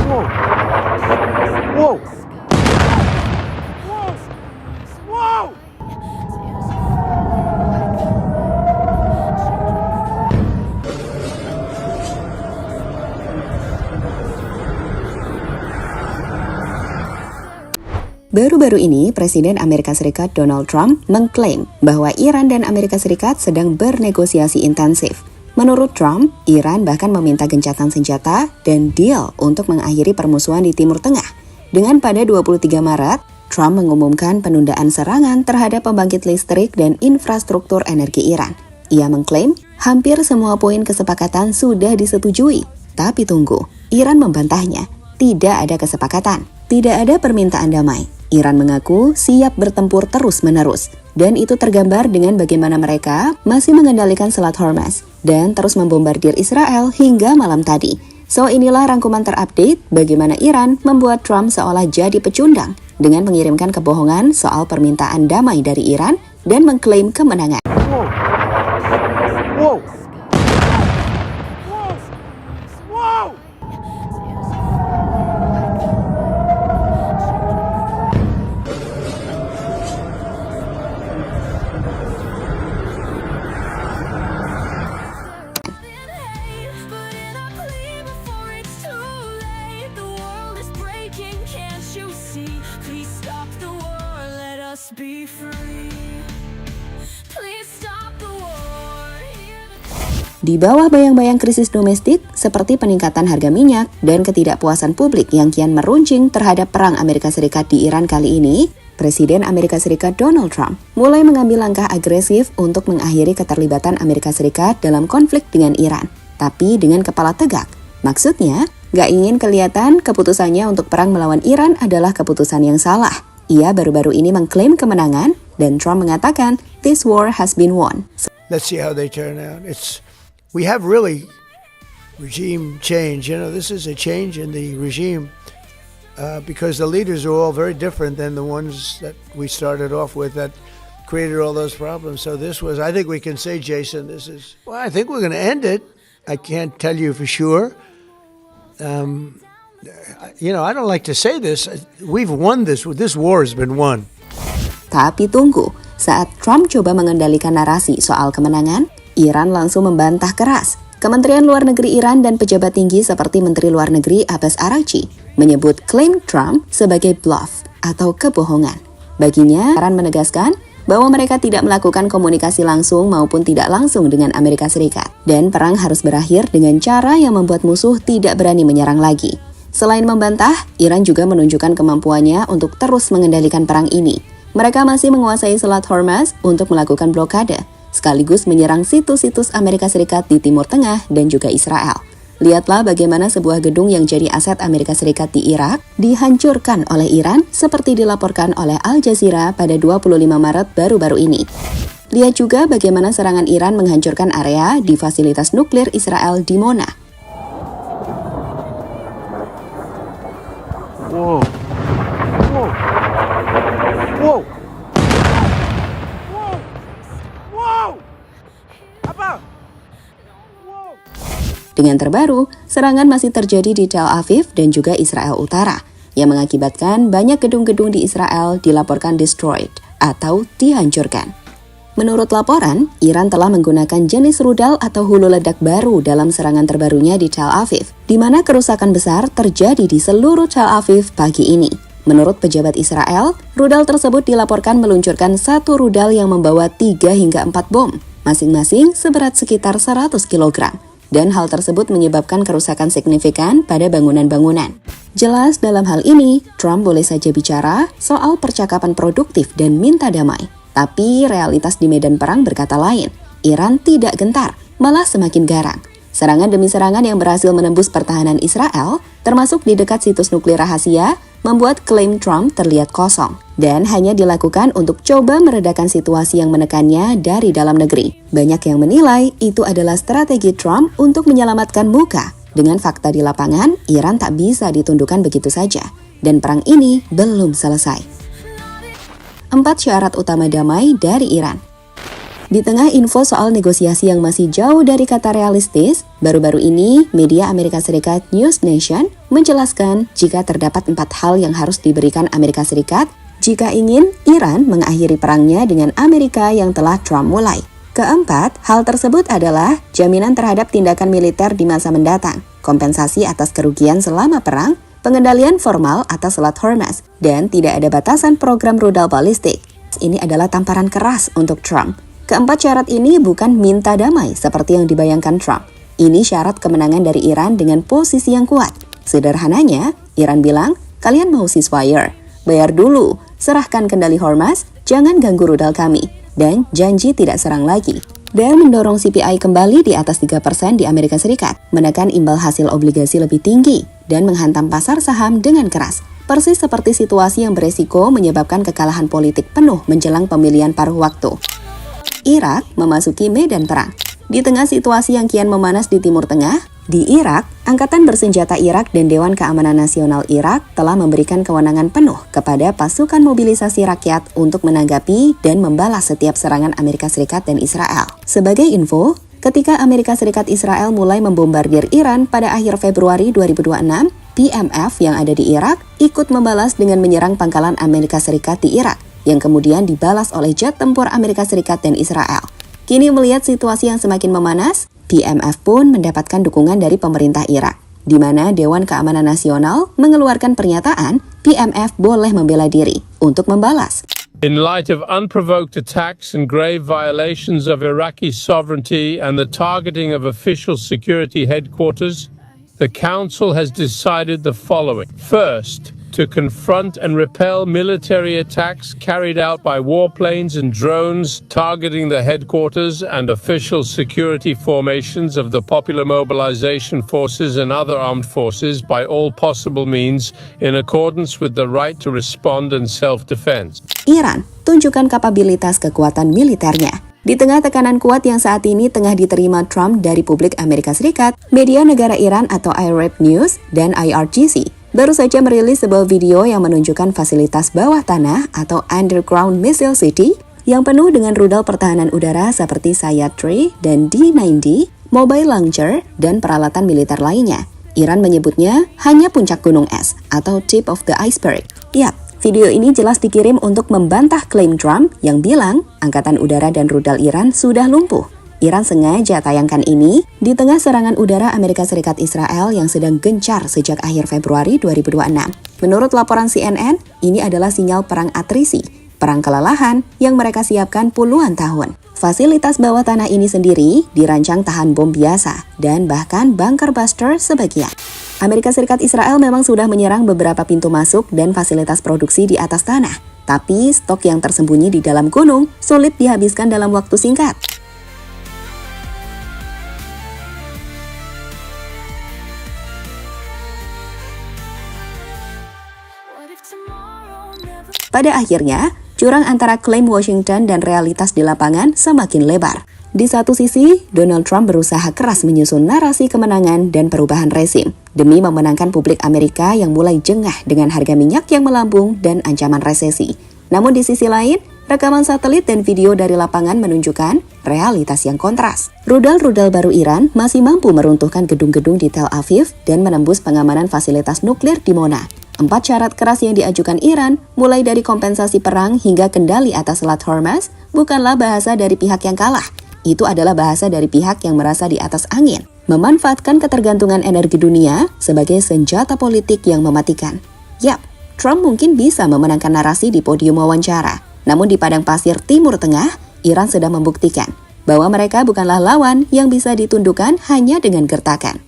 Whoa! Whoa! Whoa! Baru-baru ini, Presiden Amerika Serikat Donald Trump mengklaim bahwa Iran dan Amerika Serikat sedang bernegosiasi intensif. Menurut Trump, Iran bahkan meminta gencatan senjata dan deal untuk mengakhiri permusuhan di Timur Tengah. Dengan pada 23 Maret, Trump mengumumkan penundaan serangan terhadap pembangkit listrik dan infrastruktur energi Iran. Ia mengklaim hampir semua poin kesepakatan sudah disetujui. Tapi tunggu, Iran membantahnya. Tidak ada kesepakatan, tidak ada permintaan damai. Iran mengaku siap bertempur terus-menerus, dan itu tergambar dengan bagaimana mereka masih mengendalikan Selat Hormuz dan terus membombardir Israel hingga malam tadi. So inilah rangkuman terupdate bagaimana Iran membuat Trump seolah jadi pecundang dengan mengirimkan kebohongan soal permintaan damai dari Iran dan mengklaim kemenangan. Whoa! Whoa! Please stop the war, let us be free. Please stop the war. Di bawah bayang-bayang krisis domestik seperti peningkatan harga minyak dan ketidakpuasan publik yang kian meruncing terhadap perang Amerika Serikat di Iran kali ini, Presiden Amerika Serikat Donald Trump mulai mengambil langkah agresif untuk mengakhiri keterlibatan Amerika Serikat dalam konflik dengan Iran, tapi dengan kepala tegak. Maksudnya, gak ingin kelihatan keputusannya untuk perang melawan Iran adalah keputusan yang salah. Ia baru-baru ini mengklaim kemenangan dan Trump mengatakan, "This war has been won." Let's see how they turn out. We have really regime change. This is a change in the regime because the leaders are all very different than the ones that we started off with that created all those problems. So this was, I think we can say, Jason, I think we're going to end it. I can't tell you for sure. I don't like to say this. We've won this. This war has been won. Tapi tunggu, saat Trump coba mengendalikan narasi soal kemenangan, Iran langsung membantah keras. Kementerian Luar Negeri Iran dan pejabat tinggi seperti Menteri Luar Negeri Abbas Araghchi menyebut klaim Trump sebagai bluff atau kebohongan. Baginya, Iran menegaskan bahwa mereka tidak melakukan komunikasi langsung maupun tidak langsung dengan Amerika Serikat. Dan perang harus berakhir dengan cara yang membuat musuh tidak berani menyerang lagi. Selain membantah, Iran juga menunjukkan kemampuannya untuk terus mengendalikan perang ini. Mereka masih menguasai Selat Hormuz untuk melakukan blokade, sekaligus menyerang situs-situs Amerika Serikat di Timur Tengah dan juga Israel. Lihatlah bagaimana sebuah gedung yang jadi aset Amerika Serikat di Irak dihancurkan oleh Iran seperti dilaporkan oleh Al Jazeera pada 25 Maret baru-baru ini. Lihat juga bagaimana serangan Iran menghancurkan area di fasilitas nuklir Israel di Mona. Whoa! Whoa! Whoa! Whoa! Whoa! Apa? Whoa! Dengan terbaru, serangan masih terjadi di Tel Aviv dan juga Israel Utara, yang mengakibatkan banyak gedung-gedung di Israel dilaporkan destroyed atau dihancurkan. Menurut laporan, Iran telah menggunakan jenis rudal atau hulu ledak baru dalam serangan terbarunya di Tel Aviv, di mana kerusakan besar terjadi di seluruh Tel Aviv pagi ini. Menurut pejabat Israel, rudal tersebut dilaporkan meluncurkan satu rudal yang membawa 3 hingga 4 bom, masing-masing seberat sekitar 100 kg. Dan hal tersebut menyebabkan kerusakan signifikan pada bangunan-bangunan. Jelas dalam hal ini, Trump boleh saja bicara soal percakapan produktif dan minta damai. Tapi realitas di medan perang berkata lain. Iran tidak gentar, malah semakin garang. Serangan demi serangan yang berhasil menembus pertahanan Israel, termasuk di dekat situs nuklir rahasia, membuat klaim Trump terlihat kosong dan hanya dilakukan untuk coba meredakan situasi yang menekannya dari dalam negeri. Banyak yang menilai itu adalah strategi Trump untuk menyelamatkan muka. Dengan fakta di lapangan, Iran tak bisa ditundukkan begitu saja dan perang ini belum selesai. 4 syarat utama damai dari Iran. Di tengah info soal negosiasi yang masih jauh dari kata realistis, baru-baru ini media Amerika Serikat News Nation menjelaskan jika terdapat 4 hal yang harus diberikan Amerika Serikat jika ingin Iran mengakhiri perangnya dengan Amerika yang telah Trump mulai. Keempat, hal tersebut adalah jaminan terhadap tindakan militer di masa mendatang, kompensasi atas kerugian selama perang, pengendalian formal atas Selat Hormuz, dan tidak ada batasan program rudal balistik. Ini adalah tamparan keras untuk Trump. Keempat syarat ini bukan minta damai seperti yang dibayangkan Trump. Ini syarat kemenangan dari Iran dengan posisi yang kuat. Sederhananya, Iran bilang, kalian mau ceasefire, bayar dulu, serahkan kendali Hormuz, jangan ganggu rudal kami, dan janji tidak serang lagi. Dan mendorong CPI kembali di atas 3% di Amerika Serikat, menekan imbal hasil obligasi lebih tinggi, dan menghantam pasar saham dengan keras. Persis seperti situasi yang beresiko menyebabkan kekalahan politik penuh menjelang pemilihan paruh waktu. Irak memasuki medan perang. Di tengah situasi yang kian memanas di Timur Tengah, di Irak, Angkatan Bersenjata Irak dan Dewan Keamanan Nasional Irak telah memberikan kewenangan penuh kepada pasukan mobilisasi rakyat untuk menanggapi dan membalas setiap serangan Amerika Serikat dan Israel. Sebagai info, ketika Amerika Serikat Israel mulai membombardir Iran pada akhir Februari 2026, PMF yang ada di Irak ikut membalas dengan menyerang pangkalan Amerika Serikat di Irak, yang kemudian dibalas oleh jet tempur Amerika Serikat dan Israel. Kini melihat situasi yang semakin memanas, PMF pun mendapatkan dukungan dari pemerintah Irak, di mana Dewan Keamanan Nasional mengeluarkan pernyataan PMF boleh membela diri untuk membalas. In light of unprovoked attacks and grave violations of Iraqi sovereignty and the targeting of official security headquarters, the Council has decided the following. First, to confront and repel military attacks carried out by warplanes and drones targeting the headquarters and official security formations of the Popular Mobilization Forces and other armed forces by all possible means in accordance with the right to respond and self-defense. Iran tunjukkan kapabilitas kekuatan militernya. Di tengah tekanan kuat yang saat ini tengah diterima Trump dari publik Amerika Serikat, media negara Iran atau Arab News dan IRGC baru saja merilis sebuah video yang menunjukkan fasilitas bawah tanah atau Underground Missile City yang penuh dengan rudal pertahanan udara seperti Sayad-3 dan D-90, mobile launcher, dan peralatan militer lainnya. Iran menyebutnya hanya puncak gunung es atau tip of the iceberg. Yap, video ini jelas dikirim untuk membantah klaim Trump yang bilang angkatan udara dan rudal Iran sudah lumpuh. Iran sengaja tayangkan ini di tengah serangan udara Amerika Serikat Israel yang sedang gencar sejak akhir Februari 2026. Menurut laporan CNN, ini adalah sinyal perang atrisi, perang kelelahan yang mereka siapkan puluhan tahun. Fasilitas bawah tanah ini sendiri dirancang tahan bom biasa dan bahkan bunker buster sebagian. Amerika Serikat Israel memang sudah menyerang beberapa pintu masuk dan fasilitas produksi di atas tanah, tapi stok yang tersembunyi di dalam gunung sulit dihabiskan dalam waktu singkat. Pada akhirnya, jurang antara klaim Washington dan realitas di lapangan semakin lebar. Di satu sisi, Donald Trump berusaha keras menyusun narasi kemenangan dan perubahan rezim demi memenangkan publik Amerika yang mulai jengah dengan harga minyak yang melambung dan ancaman resesi. Namun di sisi lain, rekaman satelit dan video dari lapangan menunjukkan realitas yang kontras. Rudal-rudal baru Iran masih mampu meruntuhkan gedung-gedung di Tel Aviv dan menembus pengamanan fasilitas nuklir di Mona. 4 syarat keras yang diajukan Iran, mulai dari kompensasi perang hingga kendali atas Selat Hormuz, bukanlah bahasa dari pihak yang kalah. Itu adalah bahasa dari pihak yang merasa di atas angin, memanfaatkan ketergantungan energi dunia sebagai senjata politik yang mematikan. Yap, Trump mungkin bisa memenangkan narasi di podium wawancara. Namun di padang pasir Timur Tengah, Iran sedang membuktikan bahwa mereka bukanlah lawan yang bisa ditundukkan hanya dengan gertakan.